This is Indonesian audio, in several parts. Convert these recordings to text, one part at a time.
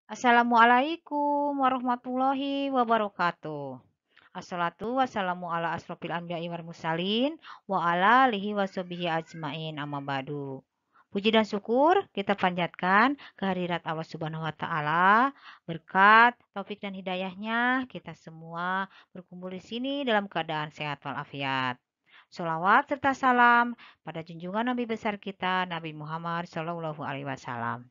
Assalamualaikum warahmatullahi wabarakatuh. Assalatu wassalamu ala asrofil anbiya'i wal mursalin wa ala alihi washabihi ajmain amma ba'du. Puji dan syukur kita panjatkan kehadirat Allah Subhanahu wa taala, berkat taufik dan hidayahnya kita semua berkumpul di sini dalam keadaan sehat walafiat. Sholawat serta salam pada junjungan Nabi besar kita Nabi Muhammad Shallallahu alaihi wasallam.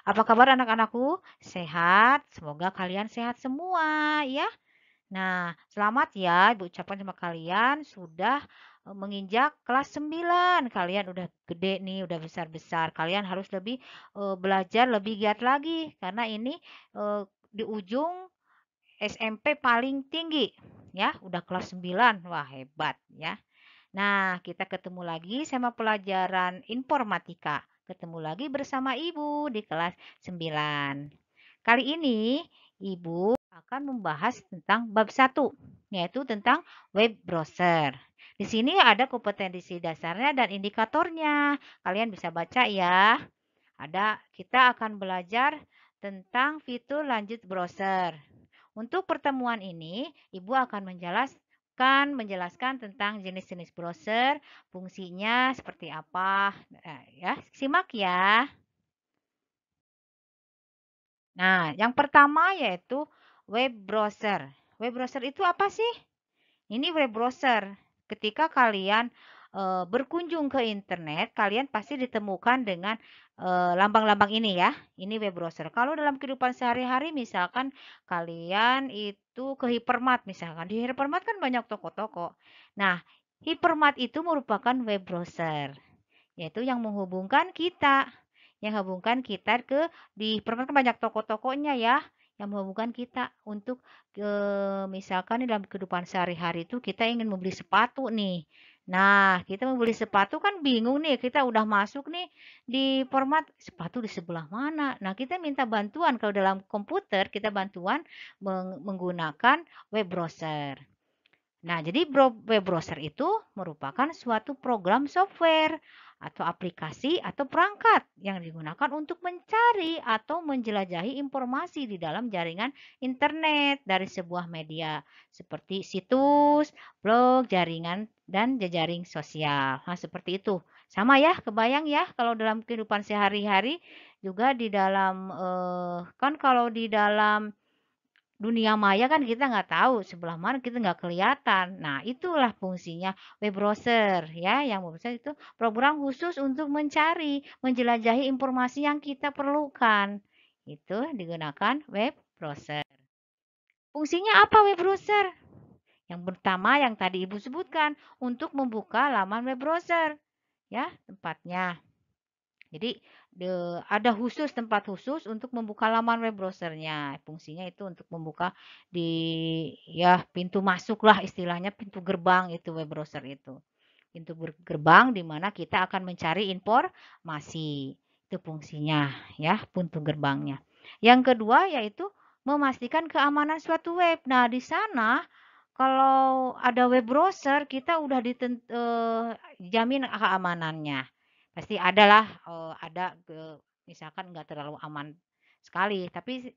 Apa kabar anak-anakku? Sehat? Semoga kalian sehat semua ya. Nah, selamat ya Ibu ucapkan sama kalian sudah menginjak kelas 9. Kalian udah gede nih, udah besar-besar. Kalian harus lebih belajar lebih giat lagi karena ini di ujung SMP paling tinggi ya, udah kelas 9. Wah, hebat ya. Nah, kita ketemu lagi sama pelajaran informatika. Ketemu lagi bersama Ibu di kelas 9. Kali ini Ibu akan membahas tentang bab 1, yaitu tentang web browser. Di sini ada kompetensi dasarnya dan indikatornya. Kalian bisa baca ya. Kita akan belajar tentang fitur lanjut browser. Untuk pertemuan ini, Ibu akan menjelaskan tentang jenis-jenis browser, fungsinya seperti apa. Ya, simak ya. Nah, yang pertama yaitu web browser. Web browser itu apa sih? Ini web browser. Ketika kalian berkunjung ke internet, kalian pasti ditemukan dengan lambang-lambang ini ya. Ini web browser. Kalau dalam kehidupan sehari-hari misalkan kalian itu ke hypermart misalkan. Di hypermart kan banyak toko-toko. Nah, hypermart itu merupakan web browser, yaitu yang menghubungkan kita. Yang hubungkan kita di hypermart kan banyak toko-tokonya ya, yang menghubungkan kita untuk misalkan dalam kehidupan sehari-hari itu kita ingin membeli sepatu nih. Nah, kita membeli sepatu kan bingung nih, kita udah masuk nih di format sepatu di sebelah mana. Nah, kita minta bantuan kalau dalam komputer kita bantuan menggunakan web browser. Nah, jadi web browser itu merupakan suatu program software atau aplikasi atau perangkat yang digunakan untuk mencari atau menjelajahi informasi di dalam jaringan internet dari sebuah media seperti situs, blog, jaringan, dan jejaring sosial. Nah, seperti itu. Sama ya, kebayang ya kalau dalam kehidupan sehari-hari juga di dalam kan kalau di dalam dunia maya kan kita nggak tahu sebelah mana, kita nggak kelihatan. Nah, itulah fungsinya web browser ya, yang web browser itu program khusus untuk mencari, menjelajahi informasi yang kita perlukan. Itu digunakan web browser. Fungsinya apa web browser? Yang pertama yang tadi Ibu sebutkan, untuk membuka laman web browser. Ya, tempatnya. Jadi ada tempat khusus untuk membuka laman web browsernya. Fungsinya itu untuk membuka di ya pintu masuk lah istilahnya, pintu gerbang itu web browser itu. Pintu gerbang di mana kita akan mencari informasi. Itu fungsinya ya, pintu gerbangnya. Yang kedua yaitu memastikan keamanan suatu web. Nah, di sana kalau ada web browser kita udah jamin keamanannya. Pasti adalah, ada misalkan nggak terlalu aman sekali, tapi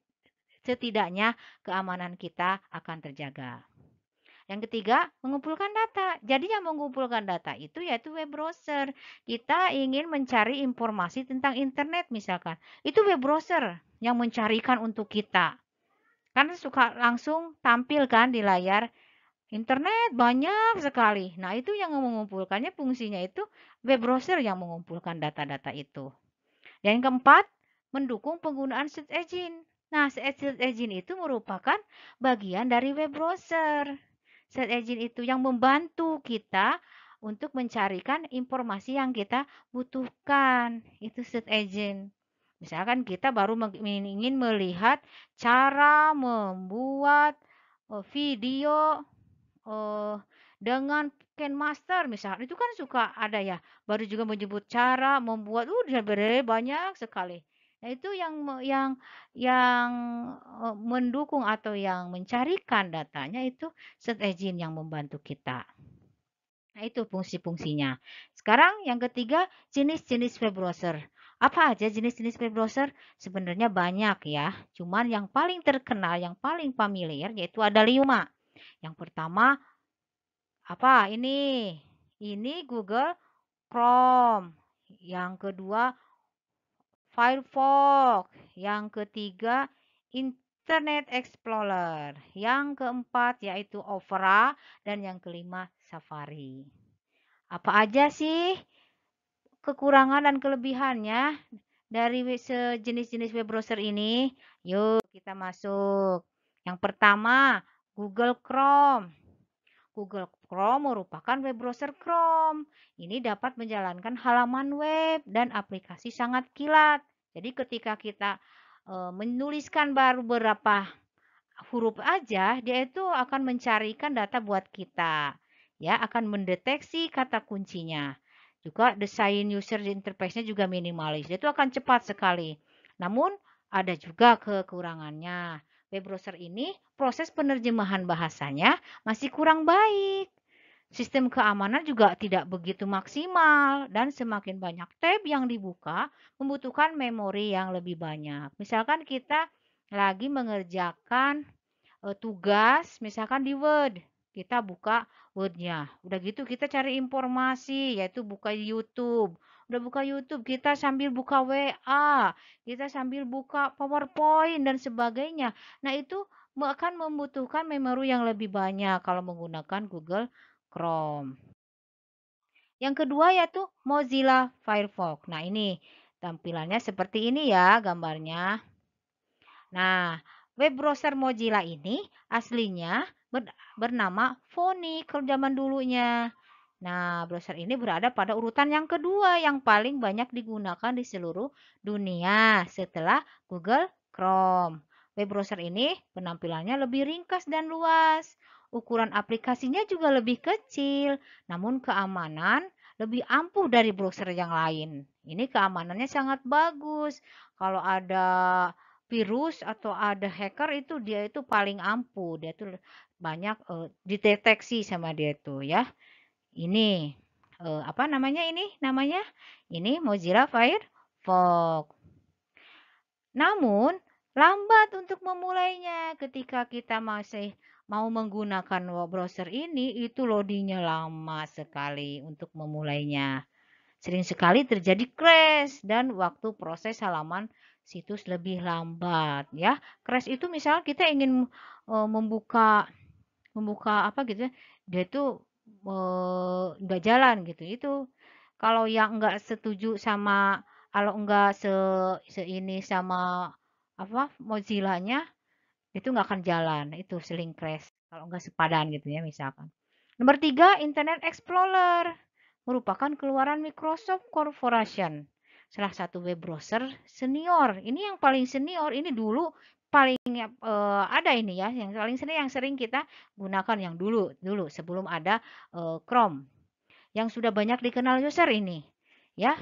setidaknya keamanan kita akan terjaga. Yang ketiga, mengumpulkan data. Jadi yang mengumpulkan data itu yaitu web browser. Kita ingin mencari informasi tentang internet misalkan. Itu web browser yang mencarikan untuk kita. Kan suka langsung tampil kan di layar internet banyak sekali. Nah, itu yang mengumpulkannya fungsinya itu web browser yang mengumpulkan data-data itu. Dan yang keempat, mendukung penggunaan search engine. Nah, search engine itu merupakan bagian dari web browser. Search engine itu yang membantu kita untuk mencarikan informasi yang kita butuhkan. Itu search engine. Misalkan kita baru ingin melihat cara membuat video dengan Master misalnya, itu kan suka ada ya, baru juga menyebut cara membuat, banyak sekali. Nah, itu yang mendukung atau yang mencarikan datanya itu search engine yang membantu kita. Nah, itu fungsi-fungsinya. Sekarang yang ketiga, jenis-jenis web browser. Apa aja jenis-jenis web browser? Sebenarnya banyak ya. Cuman yang paling terkenal, yang paling familiar yaitu ada 5. Yang pertama apa? Ini Google Chrome. Yang kedua Firefox. Yang ketiga Internet Explorer. Yang keempat yaitu Opera dan yang kelima Safari. Apa aja sih kekurangan dan kelebihannya dari sejenis-jenis web browser ini? Yuk kita masuk. Yang pertama, Google Chrome. Google Chrome merupakan web browser Chrome. Ini dapat menjalankan halaman web dan aplikasi sangat kilat. Jadi ketika kita menuliskan baru beberapa huruf aja, dia itu akan mencarikan data buat kita. Ya, akan mendeteksi kata kuncinya. Juga desain user interface-nya juga minimalis. Dia itu akan cepat sekali. Namun ada juga kekurangannya. Web browser ini proses penerjemahan bahasanya masih kurang baik. Sistem keamanan juga tidak begitu maksimal dan semakin banyak tab yang dibuka membutuhkan memori yang lebih banyak. Misalkan kita lagi mengerjakan tugas misalkan di Word, kita buka Word-nya. Udah gitu kita cari informasi yaitu buka YouTube. Udah buka YouTube, kita sambil buka WA, kita sambil buka PowerPoint dan sebagainya. Nah, itu akan membutuhkan memori yang lebih banyak kalau menggunakan Google Chrome. Yang kedua yaitu Mozilla Firefox. Nah, ini tampilannya seperti ini ya gambarnya. Nah, web browser Mozilla ini aslinya bernama Phoenix kalau zaman dulunya. Nah, browser ini berada pada urutan yang kedua yang paling banyak digunakan di seluruh dunia setelah Google Chrome. Web browser ini penampilannya lebih ringkas dan luas. Ukuran aplikasinya juga lebih kecil, namun keamanan lebih ampuh dari browser yang lain. Ini keamanannya sangat bagus. Kalau ada virus atau ada hacker itu dia itu paling ampuh, dia tuh banyak dideteksi sama dia tuh ya. Ini apa namanya ini? Namanya ini Mozilla Firefox. Namun lambat untuk memulainya ketika kita masih mau menggunakan browser ini itu loadingnya lama sekali untuk memulainya. Sering sekali terjadi crash dan waktu proses halaman situs lebih lambat ya. Crash itu misalnya kita ingin membuka membuka apa gitu ya, dia itu nggak jalan gitu. Itu kalau yang nggak setuju sama kalau nggak se ini sama apa Mozilla-nya itu nggak akan jalan. Itu sering crash kalau nggak sepadan gitu ya misalkan. Nomor 3, Internet Explorer merupakan keluaran Microsoft Corporation. Salah satu web browser senior. Ini yang paling senior. Ini dulu paling ada ini ya, yang paling sering kita gunakan yang dulu sebelum ada Chrome yang sudah banyak dikenal user ini. Ya,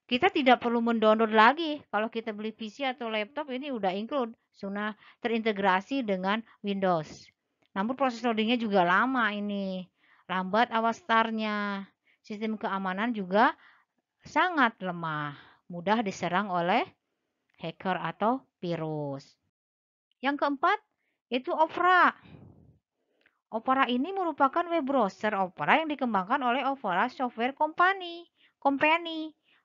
kita tidak perlu mendownload lagi. Kalau kita beli PC atau laptop ini udah include, sudah terintegrasi dengan Windows. Namun proses loadingnya juga lama ini. Lambat awas startnya. Sistem keamanan juga sangat lemah. Mudah diserang oleh hacker atau virus. Yang keempat, itu Opera. Opera ini merupakan web browser Opera yang dikembangkan oleh Opera Software Company.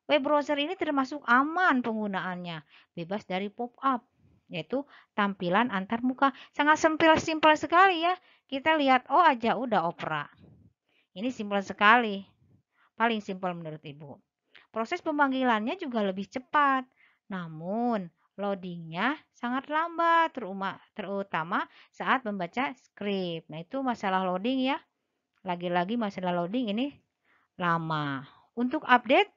Web browser ini termasuk aman penggunaannya, bebas dari pop-up, yaitu tampilan antar muka. Sangat simpel sekali ya. Kita lihat oh aja udah Opera. Ini simpel sekali. Paling simpel menurut Ibu. Proses pemanggilannya juga lebih cepat. Namun loadingnya sangat lambat, terutama saat membaca skrip. Nah, itu masalah loading ya. Lagi-lagi masalah loading ini lama. Untuk update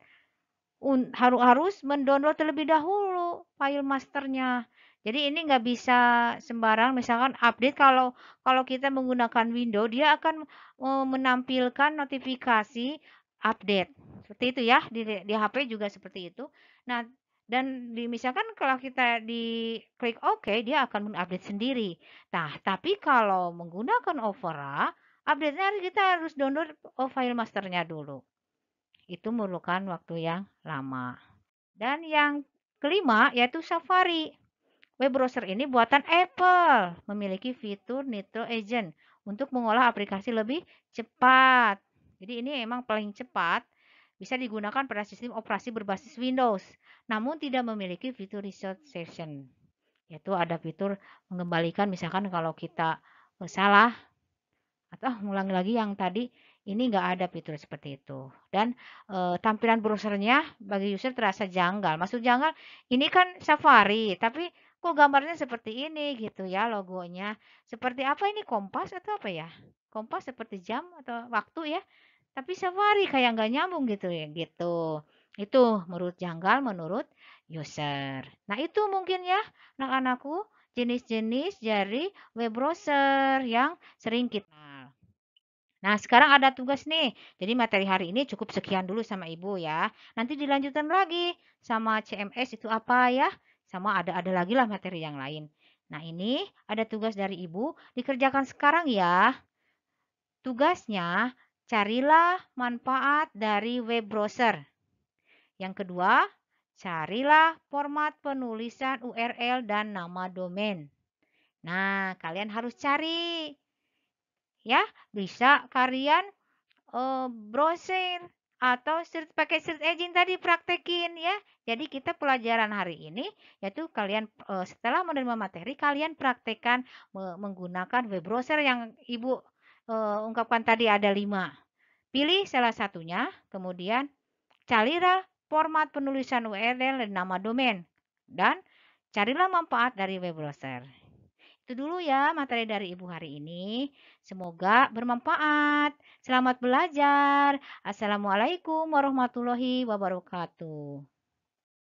harus mendownload terlebih dahulu file masternya. Jadi ini nggak bisa sembarang. Misalkan update kalau kalau kita menggunakan Windows, dia akan menampilkan notifikasi update. Seperti itu ya, di HP juga seperti itu. Nah, dan misalkan kalau kita di klik OK, dia akan mengupdate sendiri. Nah, tapi kalau menggunakan Opera, update-nya kita harus download file masternya dulu. Itu memerlukan waktu yang lama. Dan yang kelima yaitu Safari. Web browser ini buatan Apple, memiliki fitur Nitro Agent untuk mengolah aplikasi lebih cepat. Jadi ini emang paling cepat, bisa digunakan pada sistem operasi berbasis Windows, namun tidak memiliki fitur reset session. Yaitu ada fitur mengembalikan misalkan kalau kita salah atau ngulang lagi yang tadi, ini nggak ada fitur seperti itu. Dan tampilan browsernya bagi user terasa janggal. Maksud janggal, ini kan Safari, tapi kok gambarnya seperti ini gitu ya logonya. Seperti apa ini Kompas atau apa ya? Kompas seperti jam atau waktu ya. Tapi Safari kayak nggak nyambung gitu ya gitu. Itu menurut janggal menurut user. Nah itu mungkin ya anak-anakku jenis-jenis dari web browser yang sering kita. Nah, sekarang ada tugas nih. Jadi materi hari ini cukup sekian dulu sama Ibu ya. Nanti dilanjutkan lagi sama CMS itu apa ya? Sama ada lagi lah materi yang lain. Nah, ini ada tugas dari Ibu, dikerjakan sekarang ya. Tugasnya, carilah manfaat dari web browser. Yang kedua, carilah format penulisan URL dan nama domain. Nah, kalian harus cari ya. Bisa kalian browsing atau pakai search engine tadi praktekin ya. Jadi kita pelajaran hari ini yaitu kalian setelah menerima materi kalian praktekkan menggunakan web browser yang Ibu ungkapkan tadi ada 5. Pilih salah satunya, kemudian carilah format penulisan URL dan nama domain dan carilah manfaat dari web browser. Itu dulu ya materi dari Ibu hari ini. Semoga bermanfaat. Selamat belajar. Assalamualaikum warahmatullahi wabarakatuh.